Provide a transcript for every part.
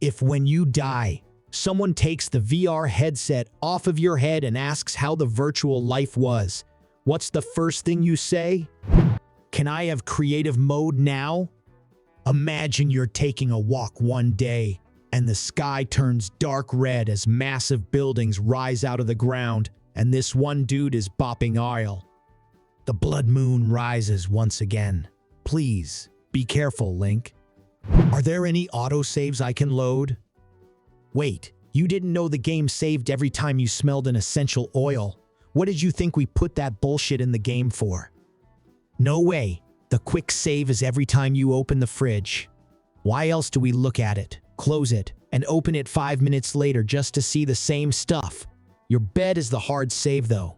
If when you die, someone takes the VR headset off of your head and asks how the virtual life was, what's the first thing you say? Can I have creative mode now? Imagine you're taking a walk one day and the sky turns dark red as massive buildings rise out of the ground and this one dude is bopping aisle. The blood moon rises once again. Please, be careful, Link. Are there any autosaves I can load? Wait, you didn't know the game saved every time you smelled an essential oil. What did you think we put that bullshit in the game for? No way. The quick save is every time you open the fridge. Why else do we look at it, close it, and open it 5 minutes later just to see the same stuff? Your bed is the hard save though.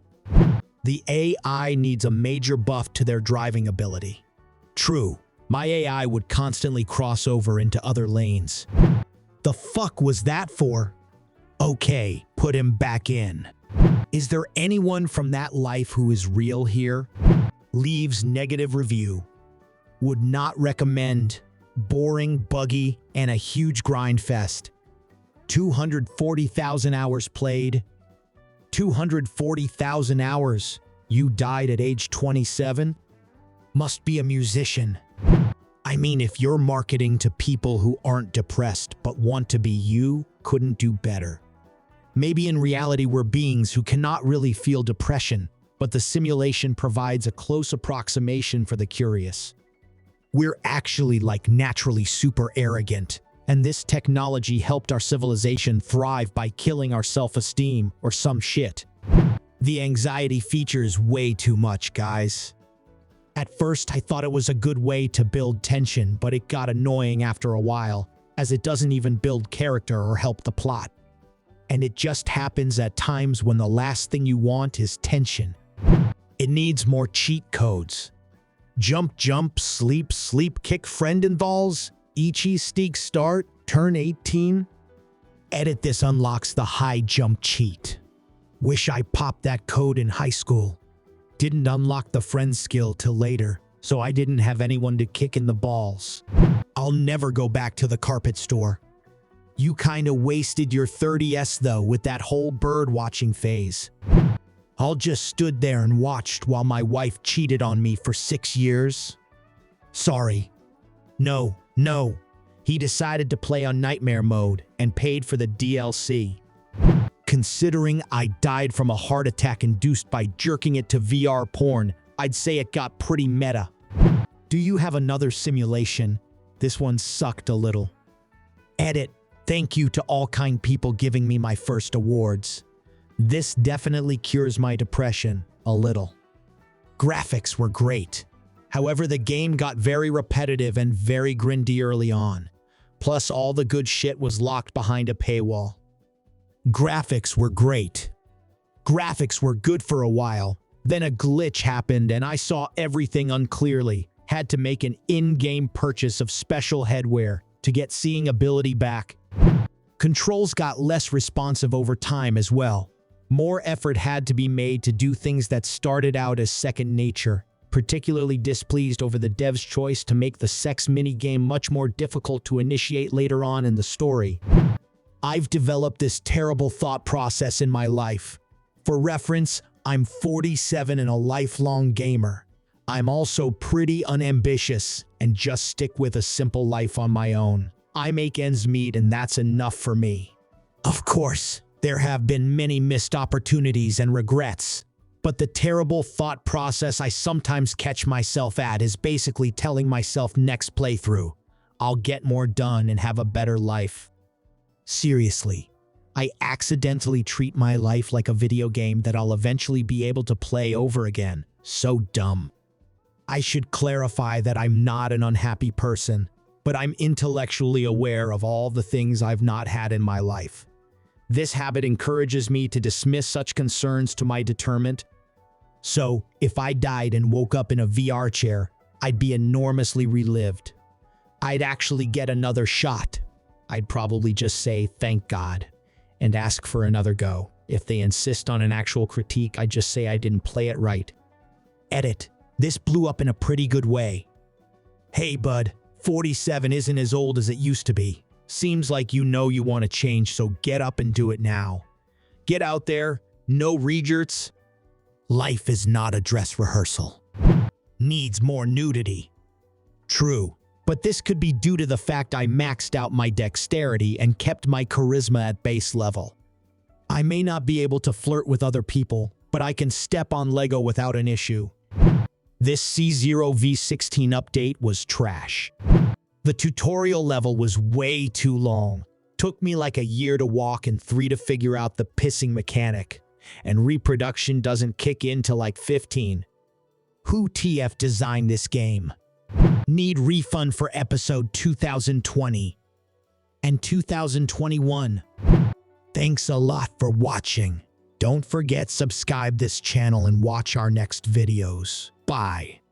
The AI needs a major buff to their driving ability. True, my AI would constantly cross over into other lanes. The fuck was that for? Okay, put him back in. Is there anyone from that life who is real here? Leaves negative review. Would not recommend. Boring, buggy, and a huge grind fest. 240,000 hours played. 240,000 hours. You died at age 27? Must be a musician. I mean, if you're marketing to people who aren't depressed but want to be you, couldn't do better. Maybe in reality we're beings who cannot really feel depression, but the simulation provides a close approximation for the curious. We're actually like naturally super arrogant, and this technology helped our civilization thrive by killing our self-esteem or some shit. The anxiety features way too much, guys. At first, I thought it was a good way to build tension, but it got annoying after a while, as it doesn't even build character or help the plot. And it just happens at times when the last thing you want is tension. It needs more cheat codes. Jump, jump, sleep, sleep, kick, friend involves, Ichi, steak, start, turn 18. Edit this unlocks the high jump cheat. Wish I popped that code in high school. Didn't unlock the friend skill till later, so I didn't have anyone to kick in the balls. I'll never go back to the carpet store. You kinda wasted your 30s though with that whole bird watching phase. I'll just stood there and watched while my wife cheated on me for 6 years. Sorry. No. He decided to play on nightmare mode and paid for the DLC. Considering I died from a heart attack induced by jerking it to VR porn, I'd say it got pretty meta. Do you have another simulation? This one sucked a little. Edit. Thank you to all kind people giving me my first awards. This definitely cures my depression a little. Graphics were great. However, the game got very repetitive and very grindy early on. Plus, all the good shit was locked behind a paywall. Graphics were great. Graphics were good for a while. Then a glitch happened and I saw everything unclearly. Had to make an in-game purchase of special headwear to get seeing ability back. Controls got less responsive over time as well. More effort had to be made to do things that started out as second nature. Particularly displeased over the dev's choice to make the sex minigame much more difficult to initiate later on in the story. I've developed this terrible thought process in my life. For reference, I'm 47 and a lifelong gamer. I'm also pretty unambitious and just stick with a simple life on my own. I make ends meet and that's enough for me. Of course, there have been many missed opportunities and regrets, but the terrible thought process I sometimes catch myself at is basically telling myself next playthrough, I'll get more done and have a better life. Seriously, I accidentally treat my life like a video game that I'll eventually be able to play over again. So dumb. I should clarify that I'm not an unhappy person, but I'm intellectually aware of all the things I've not had in my life. This habit encourages me to dismiss such concerns to my deterrent. So, if I died and woke up in a VR chair, I'd be enormously relived. I'd actually get another shot. I'd probably just say, thank God, and ask for another go. If they insist on an actual critique, I'd just say I didn't play it right. Edit. This blew up in a pretty good way. Hey bud, 47 isn't as old as it used to be. Seems like you know you want to change, so get up and do it now. Get out there, no rejerts. Life is not a dress rehearsal. Needs more nudity. True, but this could be due to the fact I maxed out my dexterity and kept my charisma at base level. I may not be able to flirt with other people, but I can step on Lego without an issue. This C0V16 update was trash. The tutorial level was way too long. Took me like a year to walk and 3 to figure out the pissing mechanic. And reproduction doesn't kick in till like 15. Who TF designed this game? Need refund for episode 2020 and 2021. Thanks a lot for watching. Don't forget subscribe this channel and watch our next videos. Bye.